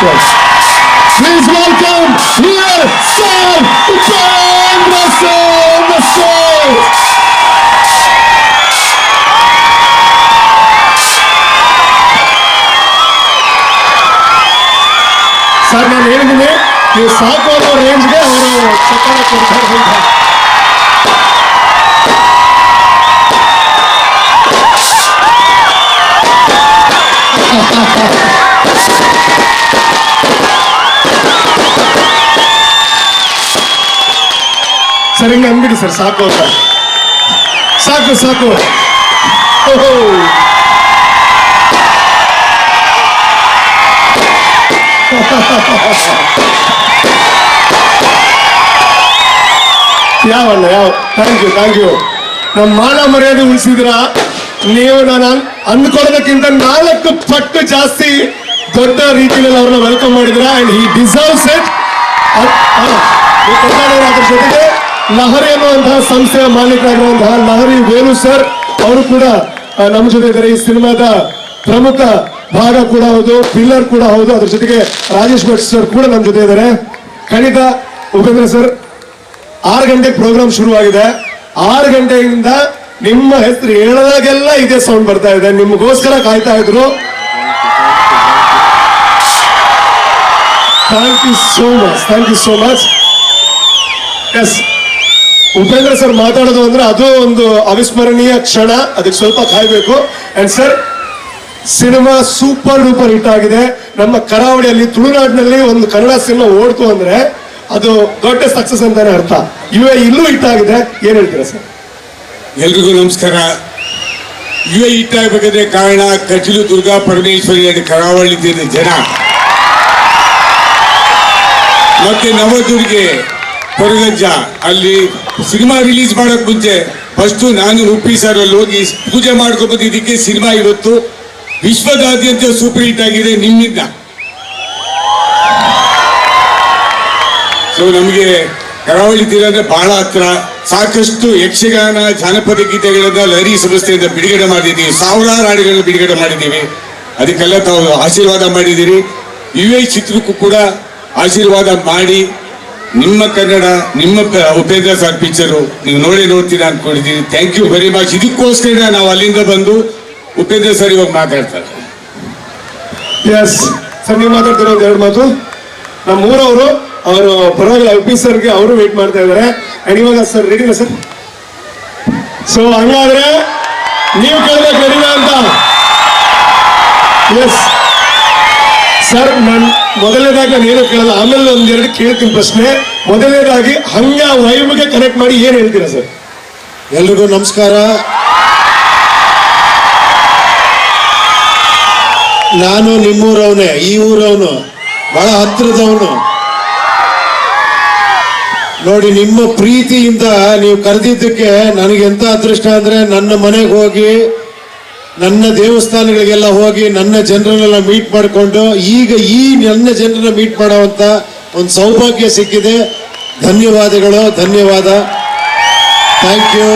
Please welcome here, Sir Upendra Singh, the stage. Sir ನಾನು ಹೇಳಿದ್ದೀನಿ ನೀವು ಸಾಕು ಅನ್ನೋ ರೇಂಜ್ಗೆ ಅವರು ಚಕ್ರ ಕೊಡ್ತಾರೆ ಅಂತ. ಸರ್ ಹಿಂಗೆ ಅಂದ್ಬಿಡಿ ಸರ್ ಸಾಕು ಅಂತ. ಸಾಕು ಸಾಕು. ಯಾವಲ್ಲ ಯಾವ ಥ್ಯಾಂಕ್ ಯು ನಮ್ಮ ಮಾನ ಮರ್ಯಾದೆ ಉಳಿಸಿದ್ರ ನೀವು ನಾನು ಅಂದ್ಕೊಳ್ಳೋದಕ್ಕಿಂತ 4 ಪಟ್ಟು ಜಾಸ್ತಿ ದೊಡ್ಡ ರೀತಿಯಲ್ಲಿ ಅವ್ರನ್ನ ವೆಲ್ಕಮ್ ಮಾಡಿದ್ರ ಅಂಡ್ ಹಿ ಡಿಸರ್ವ್ಸ್ ಇಟ್. ಅದ್ರ ಜೊತೆಗೆ ಲಹರಿ ಅನ್ನುವಂತಹ ಸಂಸ್ಥೆಯ ಮಾಲೀಕರಾಗಿರುವಂತಹ ಲಹರಿ ವೇಣು ಸರ್ ಅವರು ಕೂಡ ನಮ್ಮ ಜೊತೆ ಇದ್ದಾರೆ. ಈ ಸಿನಿಮಾದ ಪ್ರಮುಖ ಭಾಗ ಕೂಡ ಹೌದು, ಪಿಲ್ಲರ್ ಕೂಡ ಹೌದು. ಅದ್ರ ಜೊತೆಗೆ ರಾಜೇಶ್ ಭಟ್ ಸರ್ ಕೂಡ ನಮ್ಮ ಜೊತೆ ಇದ್ದಾರೆ. ಖಂಡಿತ ಉಪೇಂದ್ರ ಸರ್ 6 ಗಂಟೆಗೆ ಪ್ರೋಗ್ರಾಮ್ ಶುರುವಾಗಿದೆ. 6 ಗಂಟೆಯಿಂದ ನಿಮ್ಮ ಹೆಸರು ಹೇಳದಾಗೆಲ್ಲ ಇದೇ ಸೌಂಡ್ ಬರ್ತಾ ಇದೆ. ನಿಮಗೋಸ್ಕರ ಕಾಯ್ತಾ ಇದ್ರು. Thank you so much. Yes, Upendra sir ಮಾತಾಡೋದು ಅಂದ್ರೆ ಅದು ಒಂದು ಅವಿಸ್ಮರಣೀಯ ಕ್ಷಣ. ಅದಕ್ಕೆ ಸ್ವಲ್ಪ ಕಾಯ್ಬೇಕು. And sir, cinema super duper hit ಆಗಿದೆ. ನಮ್ಮ ಕರಾವಳಿಯಲ್ಲಿ ತುಳುನಾಡಿನಲ್ಲಿ ಒಂದು ಕನ್ನಡ ಸಿನಿಮಾ ಓಡ್ತು ಅಂದ್ರೆ ಅದು ದೊಡ್ಡ ಸಕ್ಸಸ್ ಅಂತಾನೆ ಅರ್ಥ. ಇಲ್ಲೂ ಹಿಟ್ ಆಗಿದೆ. ಏನ್ ಹೇಳ್ತೀರಾ ಸರ್? ಎಲ್ರಿಗೂ ನಮಸ್ಕಾರ. ಹಿಟ್ ಆಗ್ಬೇಕಾದ್ರೆ ಕಾರಣ ಕಟೀಲು ದುರ್ಗಾ ಪರಮೇಶ್ವರಿ ಕರಾವಳಿ ಜನ ಮತ್ತೆ ನವದುರ್ಗೆ ಕೊರಗಜ್ಜ. ಅಲ್ಲಿ ಸಿನಿಮಾ ರಿಲೀಸ್ ಮಾಡಕ್ ಮುಂಚೆ ಫಸ್ಟ್ ನಾನು ಉಪ್ಪಿ ಸರ್ ಅಲ್ಲಿ ಹೋಗಿ ಪೂಜೆ ಮಾಡ್ಕೊಂಡು ಬಂದಿದ್ದಕ್ಕೆ ಸಿನಿಮಾ ಇವತ್ತು ವಿಶ್ವದಾದ್ಯಂತ ಸೂಪರ್ ಹಿಟ್ ಆಗಿದೆ ನಿಮ್ಮಿಂದ. ಸೊ ನಮಗೆ ಕರಾವಳಿ ತೀರ ಅಂದ್ರೆ ಬಹಳ ಹತ್ರ. ಸಾಕಷ್ಟು ಯಕ್ಷಗಾನ ಜಾನಪದ ಗೀತೆಗಳನ್ನ ಲಹರಿ ಸಂಸ್ಥೆಯಿಂದ ಬಿಡುಗಡೆ ಮಾಡಿದ್ದೀವಿ. ಸಾವಿರಾರು ಹಾಡುಗಳನ್ನ ಬಿಡುಗಡೆ ಮಾಡಿದ್ದೀವಿ. ಅದಕ್ಕೆಲ್ಲ ತಾವು ಆಶೀರ್ವಾದ ಮಾಡಿದ್ದೀರಿ. ಚಿತ್ರಕ್ಕೂ ಕೂಡ ಆಶೀರ್ವಾದ ಮಾಡಿ ನಿಮ್ಮ ಕನ್ನಡ, ನಿಮ್ಮ ಉಪೇಂದ್ರ ಸರ್ ಪಿಕ್ಚರು ನೀವು ನೋಡ್ತೀರಾ ಅನ್ಕೊಂಡಿದ್ದೀವಿ. Thank you very much. ಇದಕ್ಕೋಸ್ಕರ ನಾವು ಅಲ್ಲಿಂದ ಬಂದು ಉಪೇಂದ್ರ ಸರ್ ಇವಾಗ ಮಾತಾಡ್ತಾರೆ. ಎಸ್ ಸರ್, ನೀವು ಮಾತಾಡ್ತಿರೋ 2 ಮಾತು. ನಮ್ಮ ಊರವರು ಅವರು ಪರವಾಗಿಲ್ಲ, ಉಪಿ ಸರ್ಗೆ ಅವರು ವೇಟ್ ಮಾಡ್ತಾ ಇದ್ದಾರೆ. ಅಂಡ್ ಇವಾಗ ಸರ್ ರೆಡಿನಾ ಸರ್? ಸೊ ಹಂಗಾದ್ರೆ ನೀವು ಕೇಳ್ಬೇಕು ರೆಡಿನಾ ಅಂತ. ಎಸ್ ಸರ್, ನಾನು ಮೊದಲನೇದಾಗಿ ನಾನು ಏನು ಕೇಳಲ್ಲ, ಆಮೇಲೆ 1-2 ಕೇಳ್ತೀನಿ ಪ್ರಶ್ನೆ. ಮೊದಲನೇದಾಗಿ ಹಂಗ ವೈಬ್ಗೆ ಕನೆಕ್ಟ್ ಮಾಡಿ ಏನ್ ಹೇಳ್ತೀರಾ ಸರ್? ಎಲ್ರಿಗೂ ನಮಸ್ಕಾರ. ನಾನು ನಿಮ್ಮೂರವನೇ, ಈ ಊರವನು, ಬಹಳ ಹತ್ತಿರದವನು. ನೋಡಿ, ನಿಮ್ಮ ಪ್ರೀತಿಯಿಂದ ನೀವು ಕರೆದಿದ್ದಕ್ಕೆ ನನಗೆ ಎಂತ ಅದೃಷ್ಟ ಅಂದ್ರೆ, ನನ್ನ ಮನೆಗೆ ಹೋಗಿ ನನ್ನ ದೇವಸ್ಥಾನಗಳಿಗೆಲ್ಲ ಹೋಗಿ ನನ್ನ ಜನರನ್ನೆಲ್ಲ ಮೀಟ್ ಮಾಡಿಕೊಂಡು ಈಗ ಈ ನನ್ನ ಜನರನ್ನ ಮೀಟ್ ಮಾಡೋವಂಥ ಒಂದು ಸೌಭಾಗ್ಯ ಸಿಕ್ಕಿದೆ. ಧನ್ಯವಾದಗಳು, ಧನ್ಯವಾದ. Thank you.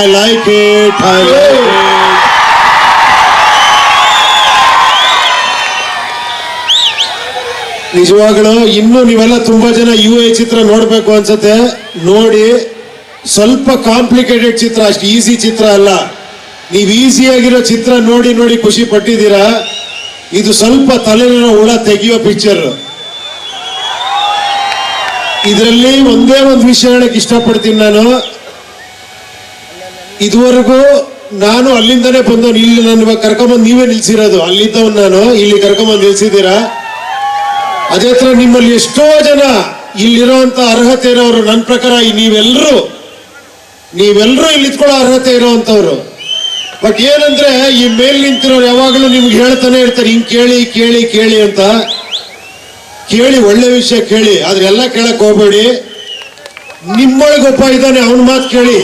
I like it. ನಿಜವಾಗ್ಲೂ ಇನ್ನೂ ನೀವೆಲ್ಲ ತುಂಬಾ ಜನ ಚಿತ್ರ ನೋಡ್ಬೇಕು ಅನ್ಸುತ್ತೆ. ನೋಡಿ, ಸ್ವಲ್ಪ ಕಾಂಪ್ಲಿಕೇಟೆಡ್ ಚಿತ್ರ, ಅಷ್ಟು ಈಸಿ ಚಿತ್ರ ಅಲ್ಲ. ನೀವು ಈಸಿಯಾಗಿರೋ ಚಿತ್ರ ನೋಡಿ ನೋಡಿ ಖುಷಿ ಪಟ್ಟಿದ್ದೀರಾ. ಇದು ಸ್ವಲ್ಪ ತಲೆನೋ ಹುಳ ತೆಗೆಯೋ ಪಿಕ್ಚರ್. ಇದರಲ್ಲಿ ಒಂದೇ ಒಂದು ವಿಷಯ ಹೇಳಕ್ ಇಷ್ಟಪಡ್ತೀನಿ. ನಾನು ಇದುವರೆಗೂ ನಾನು ಅಲ್ಲಿಂದನೇ ಬಂದವನು. ಇಲ್ಲಿ ನಾನು ಇವಾಗ ಕರ್ಕೊಂಬಂದು ನೀವೇ ನಿಲ್ಸಿರೋದು. ಅಲ್ಲಿದ್ದವನು ನಾನು, ಇಲ್ಲಿ ಕರ್ಕೊಂಬಂದು ನಿಲ್ಸಿದ್ದೀರಾ. ಅದೇ ತರ ನಿಮ್ಮಲ್ಲಿ ಎಷ್ಟೋ ಜನ ಇಲ್ಲಿರೋಂತ ಅರ್ಹತೆ ಇರೋರು, ನನ್ನ ಪ್ರಕಾರ ನೀವೆಲ್ಲರೂ ಇಲ್ಲಿ ಇತ್ಕೊಳ್ಳೋ ಅರ್ಹತೆ ಇರೋವಂಥವ್ರು. ಬಟ್ ಏನಂದ್ರೆ, ಈ ಮೇಲ್ ನಿಂತಿರೋರು ಯಾವಾಗಲೂ ನಿಮ್ಗೆ ಹೇಳ್ತಾನೆ ಇರ್ತಾರೆ, ಹಿಂಗ್ ಕೇಳಿ ಕೇಳಿ ಕೇಳಿ ಅಂತ. ಕೇಳಿ, ಒಳ್ಳೆ ವಿಷಯ ಕೇಳಿ, ಆದ್ರೆ ಎಲ್ಲ ಕೇಳಕ್ ಹೋಗ್ಬೇಡಿ. ನಿಮ್ಮೊಳಗೊಬ್ಬ ಇದ್ದಾನೆ, ಅವನ ಮಾತು ಕೇಳಿ.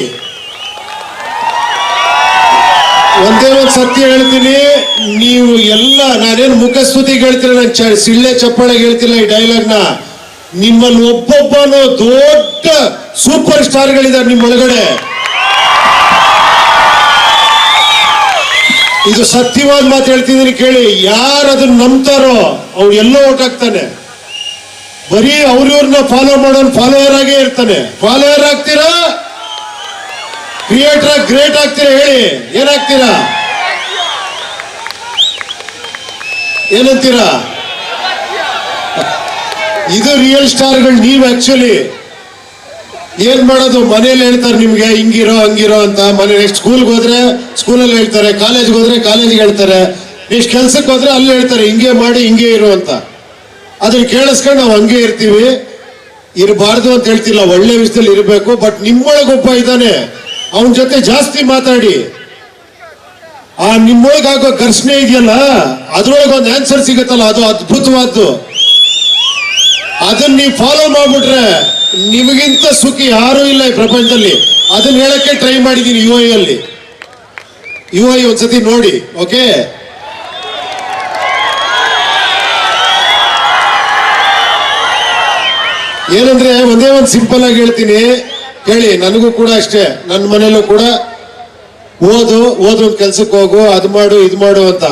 ಒಂದೇ ಒಂದು ಸತ್ಯ ಹೇಳ್ತೀನಿ, ನೀವು ಎಲ್ಲ, ನಾನೇನು ಮುಖಸ್ತುತಿಗೆ ಹೇಳ್ತೀನಿ, ನಾನು ಸಿಳ್ಳೆ ಚಪ್ಪಾಳೆಗೆ ಹೇಳ್ತಿಲ್ಲ ಈ ಡೈಲಾಗ್ನ. ನಿಮ್ಮಲ್ಲಿ ಒಬ್ಬೊಬ್ಬನು ದೊಡ್ಡ ಸೂಪರ್ ಸ್ಟಾರ್ಗಳಿದ್ದಾರೆ ನಿಮ್ಮೊಳಗಡೆ. ಇದು ಸತ್ಯವಾದ ಮಾತು ಹೇಳ್ತಿದ್ದೀನಿ ಕೇಳಿ. ಯಾರು ಅದನ್ನ ನಂಬ್ತಾರೋ ಅವ್ರು ಎಲ್ಲೋ ಓಟ್ ಹಾಕ್ತಾನೆ. ಬರೀ ಅವ್ರವ್ರನ್ನ ಫಾಲೋ ಮಾಡೋನ್ ಫಾಲೋವರ್ ಆಗೇ ಇರ್ತಾನೆ. ಫಾಲೋವರ್ ಆಗ್ತೀರಾ, ಕ್ರಿಯೇಟರ್ ಗ್ರೇಟ್ ಆಗ್ತೀರಾ? ಹೇಳಿ, ಏನಾಗ್ತೀರಾ? ಏನಂತೀರಾ? ಇದು ರಿಯಲ್ ಸ್ಟಾರ್ಗಳು. ನೀವು ಆಕ್ಚುಲಿ ಏನ್ ಮಾಡೋದು? ಮನೇಲಿ ಹೇಳ್ತಾರೆ ನಿಮ್ಗೆ ಹಿಂಗಿರೋ ಹಂಗಿರೋ ಅಂತ. ಮನೆ ನೆಕ್ಸ್ಟ್ ಸ್ಕೂಲ್ಗೆ ಹೋದ್ರೆ ಸ್ಕೂಲಲ್ಲಿ ಹೇಳ್ತಾರೆ, ಕಾಲೇಜ್ಗೆ ಹೋದ್ರೆ ಕಾಲೇಜ್ಗೆ ಹೇಳ್ತಾರೆ, ನೆಕ್ಸ್ಟ್ ಕೆಲ್ಸಕ್ಕೆ ಹೋದ್ರೆ ಅಲ್ಲಿ ಹೇಳ್ತಾರೆ ಹಿಂಗೆ ಮಾಡಿ ಹಿಂಗೆ ಇರು ಅಂತ. ಅದನ್ನ ಕೇಳಿಸ್ಕೊಂಡು ನಾವು ಹಂಗೆ ಇರ್ತೀವಿ. ಇರಬಾರ್ದು ಅಂತ ಹೇಳ್ತಿಲ್ಲ, ಒಳ್ಳೆ ವಿಷಯದಲ್ಲಿ ಇರಬೇಕು. ಬಟ್ ನಿಮ್ಮೊಳಗೊಬ್ಬ ಇದ್ದಾನೆ, ಅವನ ಜೊತೆ ಜಾಸ್ತಿ ಮಾತಾಡಿ. ಆ ನಿಮ್ಮೊಳಗಾಗೋ ಘರ್ಷಣೆ ಇದೆಯಲ್ಲ, ಅದ್ರೊಳಗೆ ಒಂದು ಆನ್ಸರ್ ಸಿಗುತ್ತಲ್ಲ, ಅದು ಅದ್ಭುತವಾದ್ದು. ಅದನ್ನ ನೀವು ಫಾಲೋ ಮಾಡ್ಬಿಟ್ರೆ ನಿಮಗಿಂತ ಸುಖಿ ಯಾರೂ ಇಲ್ಲ ಈ ಪ್ರಪಂಚದಲ್ಲಿ. ಅದನ್ನ ಹೇಳಕ್ಕೆ ಟ್ರೈ ಮಾಡಿದ್ದೀನಿ UI ಅಲ್ಲಿ. UI ಒಂದ್ಸತಿ ನೋಡಿ, ಓಕೆ? ಏನಂದ್ರೆ ಒಂದೇ ಒಂದು ಸಿಂಪಲ್ ಆಗಿ ಹೇಳ್ತೀನಿ ಹೇಳಿ. ನನಗೂ ಕೂಡ ಅಷ್ಟೇ, ನನ್ನ ಮನೇಲೂ ಕೂಡ ಓದು ಒಂದು ಕೆಲ್ಸಕ್ಕೆ ಹೋಗು, ಅದು ಮಾಡು ಇದು ಮಾಡು ಅಂತ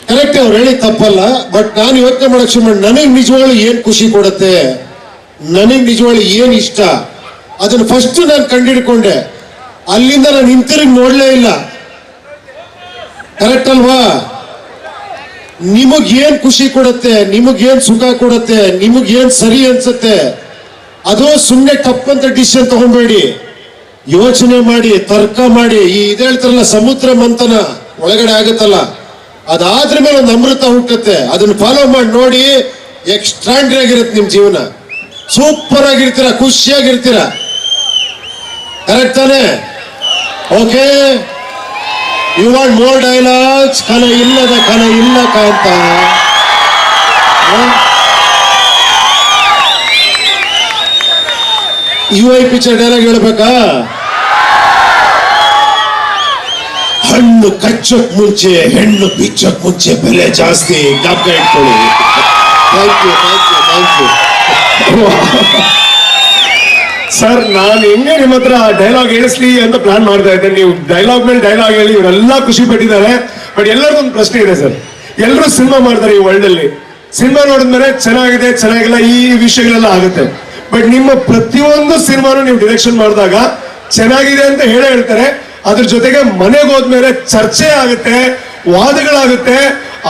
ಕರೆಕ್ಟ್ ಅವ್ರು ಹೇಳಿ ತಪ್ಪಲ್ಲ. ಬಟ್ ನಾನು ಯೋಚನೆ ಮಾಡಕ್ ಶುರು ಮಾಡಿ, ನನಗೆ ನಿಜವಾಗ್ಲೂ ಏನ್ ಖುಷಿ ಕೊಡುತ್ತೆ, ನನಗೆ ನಿಜವಾಗ್ಲೂ ಏನ್ ಇಷ್ಟ, ಅದನ್ನ ಫಸ್ಟ್ ನಾನು ಕಂಡಿಡ್ಕೊಂಡೆ. ಅಲ್ಲಿಂದ ನಾನು ಹಿಂತಿರುಗಿ ನೋಡ್ಲೇ ಇಲ್ಲ. ಕರೆಕ್ಟ್ ಅಲ್ವಾ? ನಿಮಗೇನ್ ಖುಷಿ ಕೊಡುತ್ತೆ, ನಿಮಗೇನ್ ಸುಖ ಕೊಡುತ್ತೆ, ನಿಮಗೇನ್ ಸರಿ ಅನ್ಸುತ್ತೆ, ಅದು ಸುಮ್ಮನೆ ತಪ್ಪಂತ ಡಿಸಿಷನ್ ತಗೊಂಬೇಡಿ. ಯೋಚನೆ ಮಾಡಿ, ತರ್ಕ ಮಾಡಿ. ಈ ಇದು ಹೇಳ್ತಾರಲ್ಲ, ಸಮುದ್ರ ಮಂಥನ ಒಳಗಡೆ ಆಗುತ್ತಲ್ಲ, ಅದಾದ್ರ ಮೇಲೆ ಒಂದು ಅಮೃತ ಹುಟ್ಟುತ್ತೆ. ಅದನ್ನ ಫಾಲೋ ಮಾಡಿ ನೋಡಿ, ಎಕ್ಸ್ಟ್ರಾಂಡ್ರಿ ಆಗಿರುತ್ತೆ ನಿಮ್ ಜೀವನ. ಸೂಪರ್ ಆಗಿರ್ತೀರ, ಖುಷಿಯಾಗಿರ್ತೀರ. ಕರೆಕ್ಟ್ ತಾನೆ? Okay, you want more dialogues? ಕಲ ಇಲ್ಲದ ಕಲ ಇಲ್ಲ ಕಾಂತ. UI ಪಿಕ್ಚರ್ ಡೈಲಾಗ್ ಹೇಳ್ಬೇಕಾ? ಹಣ್ಣು ಕಚ್ಚಕ್ ಮುಂಚೆ ಹೆಣ್ಣು ಬಿಚ್ಚಕ್ ಮುಂಚೆ ಬೆಲೆ ಜಾಸ್ತಿ. ಜ್ಞಾಪಕ ಇಟ್ಕೊಳ್ಳಿ. Thank you, thank you, thank you. Sir, ನಾನು ಹೆಂಗೆ ನಿಮ್ಮ ಹತ್ರ ಡೈಲಾಗ್ ಹೇಳಿಸ್ಲಿ ಅಂತ ಪ್ಲಾನ್ ಮಾಡ್ತಾ ಇದ್ದೆ. ನೀವು ಡೈಲಾಗ್ ಮೇಲೆ ಡೈಲಾಗ್ ಹೇಳಿ ಇವರೆಲ್ಲ ಖುಷಿ ಪಟ್ಟಿದ್ದಾರೆ. ಬಟ್ ಎಲ್ಲರಿಗೂ ಒಂದು ಪ್ರಶ್ನೆ ಇದೆ ಸರ್. ಎಲ್ಲರೂ ಸಿನಿಮಾ ಮಾಡ್ತಾರೆ ಈ ವರ್ಲ್ಡ್ ಅಲ್ಲಿ. ಸಿನಿಮಾ ನೋಡಿದ್ಮೇಲೆ ಚೆನ್ನಾಗಿದೆ ಚೆನ್ನಾಗಿಲ್ಲ ಈ ವಿಷಯಗಳೆಲ್ಲ ಆಗುತ್ತೆ. ಬಟ್ ನಿಮ್ಮ ಪ್ರತಿಯೊಂದು ಸಿನಿಮಾನು ನೀವು ಡೈರೆಕ್ಷನ್ ಮಾಡಿದಾಗ ಚೆನ್ನಾಗಿದೆ ಅಂತ ಹೇಳ್ತಾರೆ. ಅದ್ರ ಜೊತೆಗೆ ಮನೆಗೆ ಹೋದ್ಮೇಲೆ ಚರ್ಚೆ ಆಗುತ್ತೆ, ವಾದಗಳಾಗುತ್ತೆ,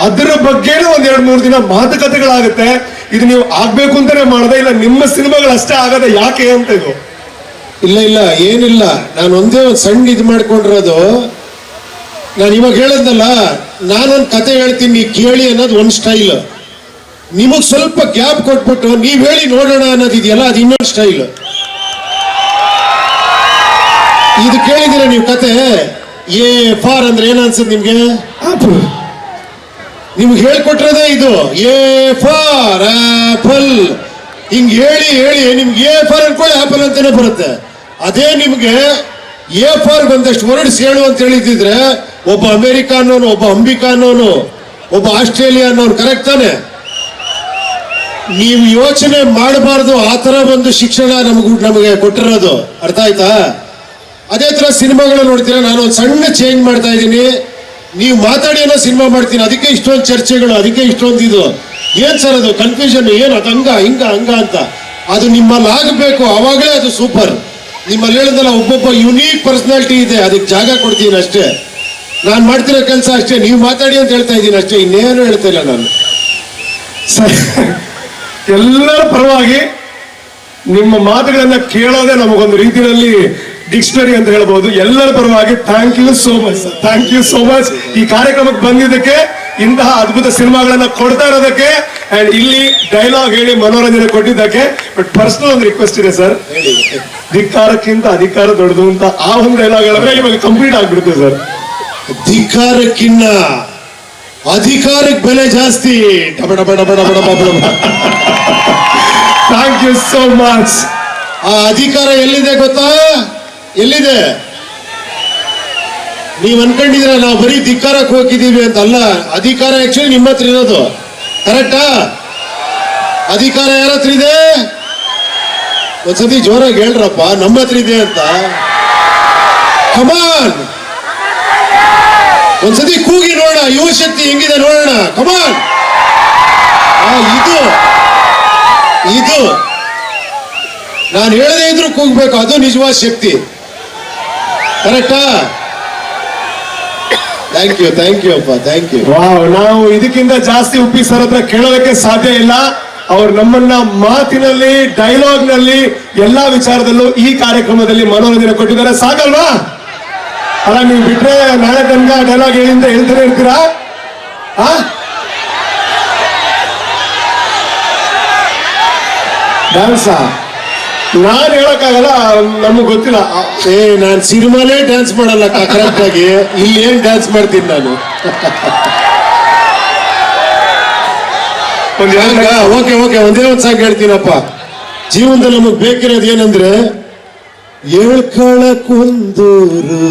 ಅದ್ರ ಬಗ್ಗೆನೂ ಒಂದ್ 2-3 ದಿನ ಮಾತುಕತೆಗಳಾಗುತ್ತೆ. ಇದು ನೀವು ಆಗ್ಬೇಕು ಅಂತಾನೆ ಮಾಡದೆ, ಇಲ್ಲ ನಿಮ್ಮ ಸಿನಿಮಾಗಳು ಅಷ್ಟೇ ಆಗದೆ ಯಾಕೆ ಅಂತ? ಇದು ಇಲ್ಲ ಇಲ್ಲ ಏನಿಲ್ಲ, ನಾನು ಒಂದೇ ಒಂದು ಸಣ್ಣ ಇದು ಮಾಡ್ಕೊಂಡಿರೋದು. ನಾನು ಇವಾಗ ಹೇಳದ್ನಲ್ಲ, ನಾನೊಂದು ಕತೆ ಹೇಳ್ತೀನಿ, ನೀ ಕೇಳಿ ಅನ್ನೋದು ಒಂದು ಸ್ಟೈಲ್. ನಿಮಗ್ ಸ್ವಲ್ಪ ಗ್ಯಾಪ್ ಕೊಟ್ಬಿಟ್ಟು ನೀವ್ ಹೇಳಿ ನೋಡೋಣ ಅನ್ನೋದಿದೆಯಲ್ಲ, ಅದು ಇನ್ನೊಂದು ಸ್ಟೈಲ್. ಇದು ಕೇಳಿದಿರ ನೀವು ಕತೆ? ಎ ಫಾರ್ ಅಂದ್ರೆ ಏನ್ ಅನ್ಸುತ್ತೆ ನಿಮ್ಗೆ? ನಿಮ್ಗೆ ಹೇಳ್ಕೊಟ್ರದೇ ಇದು. A for apple. ಹಿಂಗ್ ಹೇಳಿ ಹೇಳಿ ನಿಮ್ಗೆ ಎ ಫಾರ್ ಅನ್ಕೊಳ್ಳಿ ಆಪಲ್ ಅಂತಾನೆ ಬರುತ್ತೆ. ಅದೇ ನಿಮ್ಗೆ ಎ ಫಾರ್ ಬಂದಷ್ಟು ವರ್ಡ್ಸ್ ಹೇಳು ಅಂತ ಹೇಳಿದ್ರೆ, ಒಬ್ಬ ಅಮೆರಿಕ ಅನ್ನೋನು, ಒಬ್ಬ ಅಂಬಿಕಾ ಅನ್ನೋನು, ಒಬ್ಬ ಆಸ್ಟ್ರೇಲಿಯಾ ಅನ್ನೋನು, ಕರೆಕ್ಟ್ ತಾನೆ? ನೀವು ಯೋಚನೆ ಮಾಡಬಾರ್ದು. ಆ ತರ ಒಂದು ಶಿಕ್ಷಣ ನಮಗೆ ಕೊಟ್ಟಿರೋದು. ಅರ್ಥ ಆಯ್ತಾ? ಅದೇ ತರ ಸಿನಿಮಾಗಳು ನೋಡ್ತೀರಾ, ನಾನು ಒಂದು ಸಣ್ಣ ಚೇಂಜ್ ಮಾಡ್ತಾ ಇದ್ದೀನಿ. ನೀವು ಮಾತಾಡಿ ಏನೋ ಸಿನಿಮಾ ಮಾಡ್ತೀನಿ, ಅದಕ್ಕೆ ಇಷ್ಟೊಂದು ಚರ್ಚೆಗಳು, ಅದಕ್ಕೆ ಇಷ್ಟೊಂದು ಇದು. ಏನ್ ಸರ್ ಅದು ಕನ್ಫ್ಯೂಷನ್? ಏನು ಅದು ಹಂಗ ಹಿಂಗ ಹಂಗ ಅಂತ? ಅದು ನಿಮ್ಮಲ್ಲಿ ಆಗಬೇಕು, ಅವಾಗಲೇ ಅದು ಸೂಪರ್. ನಿಮ್ಮಲ್ಲಿ ಹೇಳಿದಲ್ಲ, ಒಬ್ಬೊಬ್ಬ ಯುನೀಕ್ ಪರ್ಸನಾಲಿಟಿ ಇದೆ, ಅದಕ್ಕೆ ಜಾಗ ಕೊಡ್ತೀನಿ ಅಷ್ಟೇ. ನಾನು ಮಾಡ್ತಿರೋ ಕೆಲಸ ಅಷ್ಟೇ. ನೀವು ಮಾತಾಡಿ ಅಂತ ಹೇಳ್ತಾ ಇದ್ದೀನಿ ಅಷ್ಟೇ, ಇನ್ನೇನು ಹೇಳ್ತಾ ಇಲ್ಲ ನಾನು. ಎಲ್ಲರ ಪರವಾಗಿ ನಿಮ್ಮ ಮಾತುಗಳನ್ನ ಕೇಳೋದೇ ನಮಗೊಂದು ರೀತಿಯಲ್ಲಿ ಡಿಕ್ಷನರಿ ಅಂತ ಹೇಳ್ಬೋದು. ಎಲ್ಲರ ಪರವಾಗಿ thank you so much, thank you so much. ಈ ಕಾರ್ಯಕ್ರಮಕ್ಕೆ ಬಂದಿದ್ದಕ್ಕೆ, ಇಂತಹ ಅದ್ಭುತ ಸಿನಿಮಾಗಳನ್ನ ಕೊಡ್ತಾ ಇರೋದಕ್ಕೆ, ಅಂಡ್ ಇಲ್ಲಿ ಡೈಲಾಗ್ ಹೇಳಿ ಮನೋರಂಜನೆ ಕೊಟ್ಟಿದ್ದಕ್ಕೆ. ಬಟ್ ಪರ್ಸನಲ್ ಒಂದು ರಿಕ್ವೆಸ್ಟ್ ಇದೆ ಸರ್, ಧಿಕ್ಕಾರಕ್ಕಿಂತ ಅಧಿಕಾರ ದೊಡ್ಡದು ಅಂತ ಆ ಒಂದು ಡೈಲಾಗ್ ಹೇಳಿದ್ರೆ ಇವಾಗ ಕಂಪ್ಲೀಟ್ ಆಗ್ಬಿಡುತ್ತೆ ಸರ್. ಧಿಕ್ಕಾರಕ್ಕಿನ್ನ ಅಧಿಕಾರಕ್ಕೆ ಬೆಲೆ ಜಾಸ್ತಿ. Thank you so much. ಆ ಅಧಿಕಾರ ಎಲ್ಲಿದೆ ಗೊತ್ತಾ? ಎಲ್ಲಿದೆ? ನೀವ್ ಅನ್ಕೊಂಡಿದ್ರ ನಾವು ಬರೀ ಧಿಕ್ಕಾರಕ್ಕೆ ಹೋಗಿದ್ದೀವಿ ಅಂತ ಅಲ್ಲ. ಅಧಿಕಾರ ಆಕ್ಚುಲಿ ನಿಮ್ಮ ಹತ್ರ ಇರೋದು. ಕರೆಕ್ಟಾ? ಅಧಿಕಾರ ಯಾರ ಹತ್ರ ಇದೆ? ಒಂದ್ಸತಿ ಜೋರಾಗಿ ಹೇಳ್ರಪ್ಪ, ನಮ್ಮ ಹತ್ರ ಇದೆ ಅಂತ. ಕಮಾನ್, ಒಂದ್ಸತಿ ಕೂಗಿ ನೋಡೋಣ, ಯುವ ಶಕ್ತಿ ಹೆಂಗಿದೆ ನೋಡೋಣ. ಕಮಾನ್. ಇದು ನಾನು ಹೇಳದೇ ಇದ್ರು ಕೂಗ್ಬೇಕು, ಅದು ನಿಜವಾದ ಶಕ್ತಿ. ಕರೆಕ್ಟಾ? ಥ್ಯಾಂಕ್ ಯು ಅಪ್ಪ, ಥ್ಯಾಂಕ್ ಯು. ವಾವ್, ನಾವು ಇದಕ್ಕಿಂತ ಜಾಸ್ತಿ ಉಪ್ಪಿ ಸರ್ ಹತ್ರ ಕೇಳೋದಕ್ಕೆ ಸಾಧ್ಯ ಇಲ್ಲ. ಅವ್ರು ನಮ್ಮನ್ನ ಮಾತಿನಲ್ಲಿ, ಡೈಲಾಗ್ ನಲ್ಲಿ, ಎಲ್ಲಾ ವಿಚಾರದಲ್ಲೂ ಈ ಕಾರ್ಯಕ್ರಮದಲ್ಲಿ ಮನೋರಂಜನೆ ಕೊಟ್ಟಿದ್ದಾರೆ. ಸಾಕಲ್ವಾ? ಅಲ್ಲ, ನೀವು ಬಿಟ್ರೆ ನಾಳೆ ತನಕ ಡೈಲಾಗ್ ಹೇಳಿಂದ ಹೇಳ್ತಾನೆ ಇರ್ತೀರಾ? ಡ್ಯಾನ್ಸಾ? ನಾನ್ ಹೇಳಕ್ಕಾಗಲ್ಲ, ನಮಗ್ ಗೊತ್ತಿಲ್ಲ. ನಾನ್ ಸಿನಿಮಾಲೇ ಡ್ಯಾನ್ಸ್ ಮಾಡಲ್ಲ ಕರೆಕ್ಟ್ ಆಗಿ, ಇಲ್ಲಿ ಏನ್ ಡ್ಯಾನ್ಸ್ ಮಾಡ್ತೀನಿ ನಾನು. ಓಕೆ ಒಂದೇ ಒಂದ್ ಸಾಂಗ್ ಹೇಳ್ತೀನಪ್ಪ. ಜೀವನದಲ್ಲಿ ನಮಗ್ ಬೇಕಿರೋದು ಏನಂದ್ರೆ, ಹೇಳ್ಕೊಳಕ್ಕೊಂದೂರು,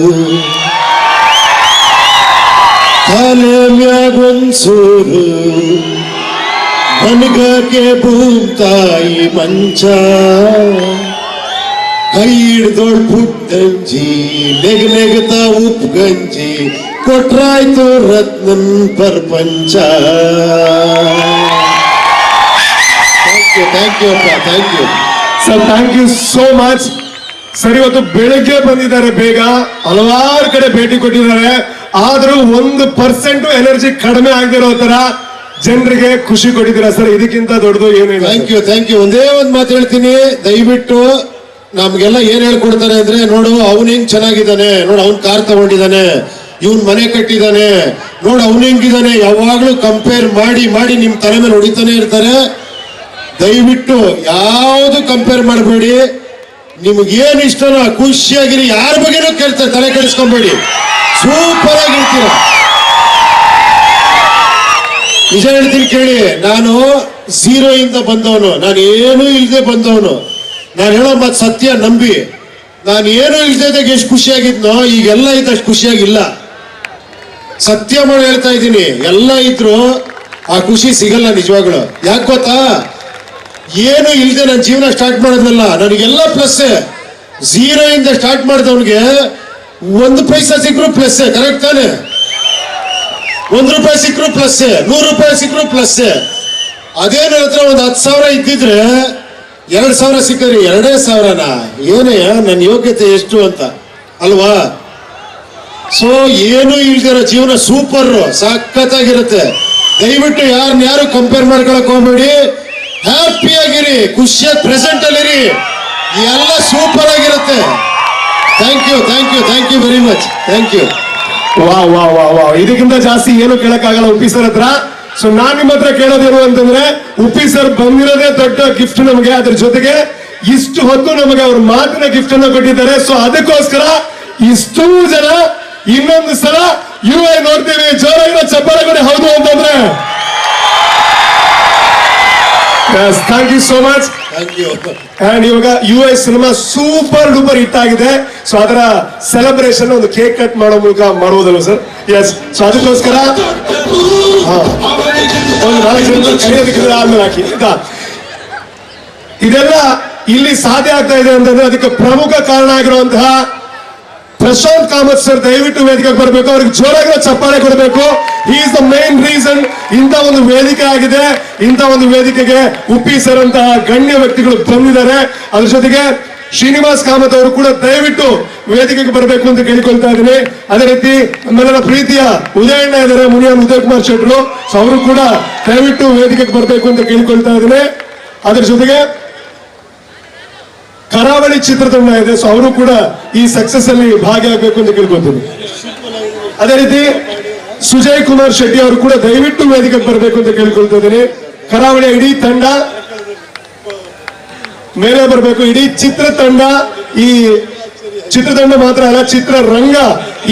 ತಲೆ ಮ್ಯಾಗೊಂದ್ಸೂರು, ಬನ್ಗಕ್ಕೆ ಭೂತಾಯಿ ಮಂಚ, ಕೈ ಹಿಡ್ದೋಳ್ ಪುಟ್ಟಂಜಿ, ನೆಗತ ಉಪ್ಪು ಗಂಜಿ, ಕೊಟ್ರಾಯ್ತು ರತ್ನನ್ ಪ್ರಪಂಚ. ಥ್ಯಾಂಕ್ ಯು ಅಪ್ಪ, thank you sir, thank you so much. Sir, ಇವತ್ತು ಬೆಳಗ್ಗೆ ಬಂದಿದ್ದಾರೆ, ಬೇಗ ಹಲವಾರು ಕಡೆ ಭೇಟಿ ಕೊಟ್ಟಿದ್ದಾರೆ. ಆದ್ರೂ 1% ಎನರ್ಜಿ ಕಡಿಮೆ ಆಗದಿರೋ ತರ ಜನರಿಗೆ ಖುಷಿ ಕೊಟ್ಟಿದ್ದೀರಾ ಸರ್. ಇದಕ್ಕಿಂತ ದೊಡ್ಡದು ಏನಿಲ್ಲ. Thank you. ಒಂದೇ ಒಂದ್ ಮಾತು ಹೇಳ್ತೀನಿ, ದಯವಿಟ್ಟು ನಮ್ಗೆಲ್ಲ ಏನ್ ಹೇಳ್ಕೊಡ್ತಾರೆ ಅಂದ್ರೆ, ನೋಡು ಅವನ್ ಹೆಂಗ್ ಚೆನ್ನಾಗಿದ್ದಾನೆ, ನೋಡು ಅವ್ನ್ ಕಾರ್ ತಗೊಂಡಿದ್ದಾನೆ, ಇವನ್ ಮನೆ ಕಟ್ಟಿದ್ದಾನೆ, ನೋಡು ಅವ್ನ ಹೆಂಗಿದ್ದಾನೆ, ಯಾವಾಗ್ಲೂ ಕಂಪೇರ್ ಮಾಡಿ ನಿಮ್ ತಲೆ ಮೇಲೆ ಹೊಡಿತಾನೆ ಇರ್ತಾರೆ. ದಯವಿಟ್ಟು ಯಾವ್ದು ಕಂಪೇರ್ ಮಾಡಬೇಡಿ. ನಿಮ್ಗೇನ್ ಇಷ್ಟನೋ ಖುಷಿಯಾಗಿರಿ, ಯಾರ ಬಗ್ಗೆನೂ ಕೇಳ್ತಾರೆ, ತಲೆ ಕೆಡಿಸ್ಕೊಂಬೇಡಿ, ಸೂಪರ್ ಆಗಿರ್ತೀರ. ನಿಜ ಹೇಳ್ತೀನಿ ಕೇಳಿ, ನಾನು 0 ಇಂದ ಬಂದವನು, ನಾನು ಏನೂ ಇಲ್ಲದೆ ಬಂದವನು. ನಾನು ಹೇಳೋ ಮತ್ ಸತ್ಯ ನಂಬಿ, ನಾನು ಏನೂ ಇಲ್ದಾಗ ಎಷ್ಟು ಖುಷಿಯಾಗಿದ್ನೋ ಈಗೆಲ್ಲ ಇದ್ದಷ್ಟು ಖುಷಿಯಾಗಿಲ್ಲ. ಸತ್ಯ ಮಾಡಿ ಹೇಳ್ತಾ ಇದ್ದೀನಿ, ಎಲ್ಲ ಇದ್ರು ಆ ಖುಷಿ ಸಿಗಲ್ಲ ನಿಜವಾಗ್ಲು. ಯಾಕೆ ಗೊತ್ತಾ? ಏನು ಇಲ್ದೆ ನನ್ನ ಜೀವನ ಸ್ಟಾರ್ಟ್ ಮಾಡೋದ್ನಲ್ಲ, ನನಗೆಲ್ಲ ಪ್ಲಸ್. 0 ಇಂದ ಸ್ಟಾರ್ಟ್ ಮಾಡಿದವನಿಗೆ 1 ಪೈಸಾ ಸಿಕ್ಕರು ಪ್ಲಸ್. ಕರೆಕ್ಟ್ ತಾನೆ? 1 ರೂಪಾಯಿ ಸಿಕ್ಕರು ಪ್ಲಸ್, 100 ರೂಪಾಯಿ ಸಿಕ್ಕರು ಪ್ಲಸ್. ಅದೇ ನನ್ನ ಹತ್ರ ಒಂದು 10,000 ಇದ್ದಿದ್ರೆ 2,000 ಸಿಕ್ಕರಿ 2,000ನಾ? ಏನೇ ನನ್ನ ಯೋಗ್ಯತೆ ಎಷ್ಟು ಅಂತ ಅಲ್ವಾ? ಸೊ ಏನು ಇಲ್ದಿರೋ ಜೀವನ ಸೂಪರ್, ಸಖತ್ತಾಗಿರುತ್ತೆ. ದಯವಿಟ್ಟು ಯಾರು ಕಂಪೇರ್ ಮಾಡ್ಕೊಳಕ್ ಹೋಗ್ಬೇಡಿ. ಹ್ಯಾಪಿ ಆಗಿರಿ, ಖುಷಿಯಾಗಿ ಪ್ರೆಸೆಂಟ್ ಅಲ್ಲಿರಿ, ಎಲ್ಲ ಸೂಪರ್ ಆಗಿರುತ್ತೆ. Thank you very much. Thank you. ವಾ, ಇದಕ್ಕಿಂತ ಜಾಸ್ತಿ ಏನು ಕೇಳಕ್ಕಾಗಲ್ಲ ಉಪ್ಪಿ ಸರ್ ಹತ್ರ. ಸೊ ನಾನ್ ನಿಮ್ಮ ಹತ್ರ ಕೇಳೋದೇನು ಅಂತಂದ್ರೆ, ಉಪ್ಪಿ ಸರ್ ಬಂದಿರೋದೇ ದೊಡ್ಡ ಗಿಫ್ಟ್ ನಮಗೆ. ಅದ್ರ ಜೊತೆಗೆ ಇಷ್ಟು ಹೊತ್ತು ನಮಗೆ ಅವ್ರ ಮಾತಿನ ಗಿಫ್ಟ್ ಅನ್ನು ಕೊಟ್ಟಿದ್ದಾರೆ. ಸೊ ಅದಕ್ಕೋಸ್ಕರ ಇಷ್ಟೂ ಜನ ಇನ್ನೊಂದು ಸಲ ಯುವ ನೋಡ್ತೀವಿ. ಜೋರಾಗಿರೋ ಚಪ್ಪಾಳೆ ಕೊಡಿ ಹೌದು ಅಂತಂದ್ರೆ. Thank you so much. Thank you. And ಇವಾಗ US ಸಿನಿಮಾ ಸೂಪರ್ ಡೂಪರ್ ಹಿಟ್ ಆಗಿದೆ. ಸೊ ಅದರ ಸೆಲೆಬ್ರೇಷನ್ ಒಂದು ಕೇಕ್ ಕಟ್ ಮಾಡೋ ಮೂಲಕ ಮಾಡುವುದಲ್ಲ ಸರ್? ಎಸ್. ಸೊ ಅದಕ್ಕೋಸ್ಕರ ಒಂದು 4 ಜನ ಕರೆಯೋದಕ್ಕಿದ್ರೆ ಆದ್ಮೇಲೆ ಹಾಕಿ. ಇದೆಲ್ಲ ಇಲ್ಲಿ ಸಾಧ್ಯ ಆಗ್ತಾ ಇದೆ ಅಂತಂದ್ರೆ ಅದಕ್ಕೆ ಪ್ರಮುಖ ಕಾರಣ ಆಗಿರುವಂತಹ ಪ್ರಶಾಂತ್ ಕಾಮತ್ ಸರ್ ದಯವಿಟ್ಟು ವೇದಿಕೆಗೆ ಬರಬೇಕು. ಅವ್ರಿಗೆ ಜೋರಾಗಿರೋ ಚಪ್ಪಾಳೆ ಕೊಡಬೇಕು. He is the main reason ಇಂಥ ಒಂದು ವೇದಿಕೆ ಆಗಿದೆ. ಇಂಥ ಒಂದು ವೇದಿಕೆಗೆ ಉಪ್ಪಿ ಸರ್ ಅಂತಹ ಗಣ್ಯ ವ್ಯಕ್ತಿಗಳು ಬಂದಿದ್ದಾರೆ. ಅದ್ರ ಜೊತೆಗೆ ಶ್ರೀನಿವಾಸ್ ಕಾಮತ್ ಅವರು ಕೂಡ ದಯವಿಟ್ಟು ವೇದಿಕೆಗೆ ಬರಬೇಕು ಅಂತ ಕೇಳಿಕೊಳ್ತಾ ಇದ್ದೀನಿ. ಅದೇ ರೀತಿ ನಮ್ಮೆಲ್ಲರ ಪ್ರೀತಿಯ ಉದಯಣ್ಣ ಇದ್ದಾರೆ, ಮುನಿಯನ್ ಉದಯ್ ಕುಮಾರ್ ಶೆಟ್ರು. ಸೊ ಅವರು ಕೂಡ ದಯವಿಟ್ಟು ವೇದಿಕೆಗೆ ಬರಬೇಕು ಅಂತ ಕೇಳಿಕೊಳ್ತಾ ಇದ್ದೀನಿ. ಅದ್ರ ಜೊತೆಗೆ ಕರಾವಳಿ ಚಿತ್ರತಂಡ ಇದೆ. ಸೊ ಅವರು ಕೂಡ ಈ ಸಕ್ಸಸ್ ಅಲ್ಲಿ ಭಾಗಿಯಾಗಬೇಕು ಅಂತ ಕೇಳ್ಕೊತೀನಿ. ಅದೇ ರೀತಿ ಸುಜಯ್ ಕುಮಾರ್ ಶೆಟ್ಟಿ ಅವರು ಕೂಡ ದಯವಿಟ್ಟು ವೇದಿಕೆಗೆ ಬರಬೇಕು ಅಂತ ಕೇಳ್ಕೊಳ್ತಾ ಇದ್ದೀನಿ. ಕರಾವಳಿಯ ಇಡೀ ತಂಡ ಮೇಲೆ ಬರಬೇಕು. ಇಡೀ ಚಿತ್ರತಂಡ, ಈ ಚಿತ್ರತಂಡ ಮಾತ್ರ ಅಲ್ಲ ಚಿತ್ರರಂಗ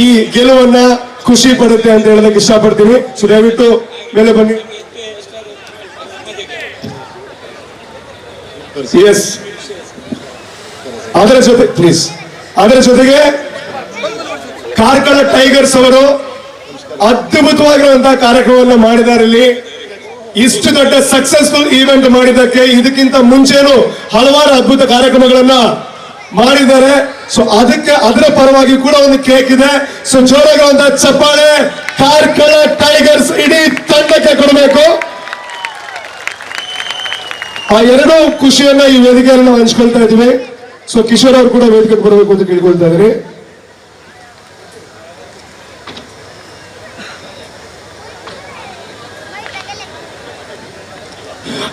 ಈ ಗೆಲುವನ್ನ ಖುಷಿ ಪಡುತ್ತೆ ಅಂತ ಹೇಳೋದಕ್ಕೆ ಇಷ್ಟಪಡ್ತೀನಿ. ಸೊ ದಯವಿಟ್ಟು ಮೇಲೆ ಬನ್ನಿ. ಎಸ್. ಅದರ ಜೊತೆ ಪ್ಲೀಸ್, ಅದರ ಜೊತೆಗೆ ಕಾರ್ಕಳ ಟೈಗರ್ಸ್ ಅವರು ಅದ್ಭುತವಾಗಿರುವಂತಹ ಕಾರ್ಯಕ್ರಮವನ್ನು ಮಾಡಿದ್ದಾರೆ. ಇಲ್ಲಿ ಇಷ್ಟು ದೊಡ್ಡ ಸಕ್ಸಸ್ಫುಲ್ ಈವೆಂಟ್ ಮಾಡಿದ್ದಕ್ಕೆ ಇದಕ್ಕಿಂತ ಮುಂಚೆನೂ ಹಲವಾರು ಅದ್ಭುತ ಕಾರ್ಯಕ್ರಮಗಳನ್ನ ಮಾಡಿದ್ದಾರೆ. ಸೊ ಅದಕ್ಕೆ ಅದರ ಪರವಾಗಿ ಕೂಡ ಒಂದು ಕೇಕ್ ಇದೆ. ಸೊ ಜೋರಾಗಿರುವಂತಹ ಚಪ್ಪಾಳೆ ಕಾರ್ಕಳ ಟೈಗರ್ಸ್ ಇಡೀ ತಂಡಕ್ಕೆ ಕೊಡಬೇಕು. ಆ ಎರಡೂ ಖುಷಿಯನ್ನ ಈ ವೇದಿಕೆಯಲ್ಲಿ ನಾವು ಹಂಚ್ಕೊಳ್ತಾ ಇದೀವಿ. ಸೊ ಕಿಶೋರ್ ಅವರು ಕೂಡ ವೇದಿಕೆಗೆ ಬರಬೇಕು ಅಂತ ಕೇಳ್ಕೊಳ್ತಾ ಇದ್ರಿ.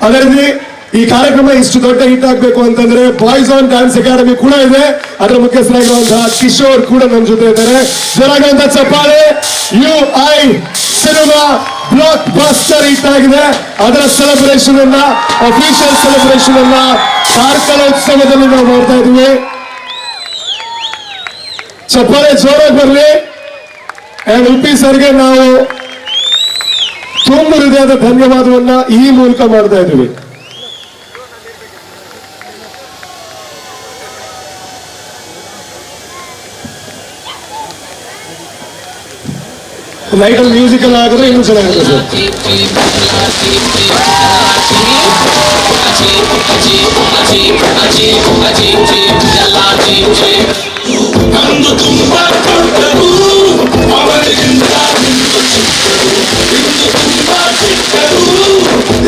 ಅದೇ ರೀತಿ ಈ ಕಾರ್ಯಕ್ರಮ ಇಷ್ಟು ದೊಡ್ಡ ಹಿಟ್ ಆಗ್ಬೇಕು ಅಂತಂದ್ರೆ ಬಾಯ್ಸ್ ಆನ್ ಡ್ಯಾನ್ಸ್ ಅಕಾಡೆಮಿ ಕೂಡ ಇದೆ. ಅದರ ಮುಖ್ಯಸ್ಥರಾಗಿರುವಂತಹ ಕಿಶೋರ್ ಕೂಡ ನಮ್ಮ ಜೊತೆ ಇದ್ದಾರೆ. ಜೋರಾಗಿರುವಂತಹ ಚಪ್ಪಾಳೆ. UI ಸಿನಿಮಾ ಬ್ಲಾಕ್ ಬಸ್ಟರ್ ಹಿಟ್ ಆಗಿದೆ. ಅದರ ಸೆಲೆಬ್ರೇಷನ್ ಅನ್ನ, ಅಫಿಷಿಯಲ್ ಸೆಲೆಬ್ರೇಷನ್ ಅನ್ನ ಕಾರ್ಕಳ ಉತ್ಸವದಲ್ಲಿ ನಾವು ಮಾಡ್ತಾ ಇದೀವಿ. ಚಪ್ಪಾಳೆ ಜೋರಾಗಿ ಬರಲಿ. ಅಂಡ್ ಉಪಿ ಸರ್ಗೆ ನಾವು ತುಂಬ ಹೃದಯದ ಧನ್ಯವಾದವನ್ನ ಈ ಮೂಲಕ ಮಾಡ್ತಾ ಇದ್ದೀವಿ. ಲೈಟಲ್ಲಿ ಮ್ಯೂಸಿಕಲ್ ಆಗಿದ್ರೆ ಇನ್ನೂ ಚೆನ್ನಾಗಿದೆ ಸರ್. ಅಂದು ತುಂಬಾ ಕೊಟ್ಟರು ಅವರಿಗಿಂತ ತುಂಬಾ ಸಿಕ್ಕರು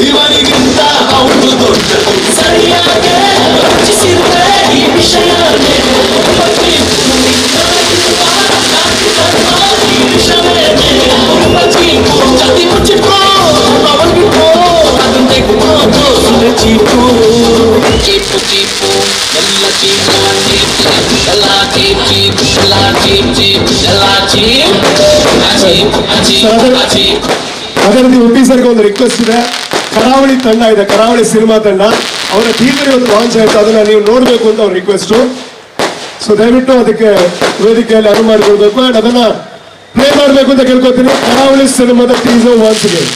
ಇವರಿಗಿಂತ ಅವರು ದೊಡ್ಡದು. ಸರಿಯಾಗಿ ಯೋಚಿಸಿರುವೆ ಈ ವಿಷಯ ಜಲ್ದಿ ಮುಚ್ಚಿಟ್ಕೋ ಅವರಿಗಿಟ್ಕೋ ಅದನ್ನ ತೆಗೆದುಕೊಂಡು ಸುಮ್ಮನೆ ಚೀಪು ಚೀಪು ಚೀಪು ಎಲ್ಲ ಚೀಪು ಎಲ್ಲ ಚೀಪ್ ಚೀಪ್ ಎಲ್ಲ ಚೀಪ್ ಚೀಪ್ ಎಲ್ಲ ಚೀಪ್ ಚೀಪ್. ಅದೇ ರೀತಿ ಉಪಿ ಸರ್ಗೆ ಒಂದು ರಿಕ್ವೆಸ್ಟ್ ಇದೆ. ಕರಾವಳಿ ತಂಡ ಇದೆ, ಕರಾವಳಿ ಸಿನಿಮಾ ತಂಡ, ಅವರ ಟೀಚರ್ ಒಂದು ಲಾಂಚ್ ಆಯ್ತು, ಅದನ್ನ ನೀವು ನೋಡ್ಬೇಕು ಅಂತ ಅವ್ರ ರಿಕ್ವೆಸ್ಟ್. ಸೊ ದಯವಿಟ್ಟು ಅದಕ್ಕೆ ವೇದಿಕೆಯಲ್ಲಿ ಅನುವು ಮಾಡಿಕೊಳ್ಬೇಕು ಅಂಡ್ ಅದನ್ನ ಪ್ಲೇ ಮಾಡಬೇಕು ಅಂತ ಕೇಳ್ಕೊತೀನಿ. ಕರಾವಳಿ ಸಿನಿಮಾದ ಟೀಸರ್ ಒನ್ಸ್ ಅಗೇನ್.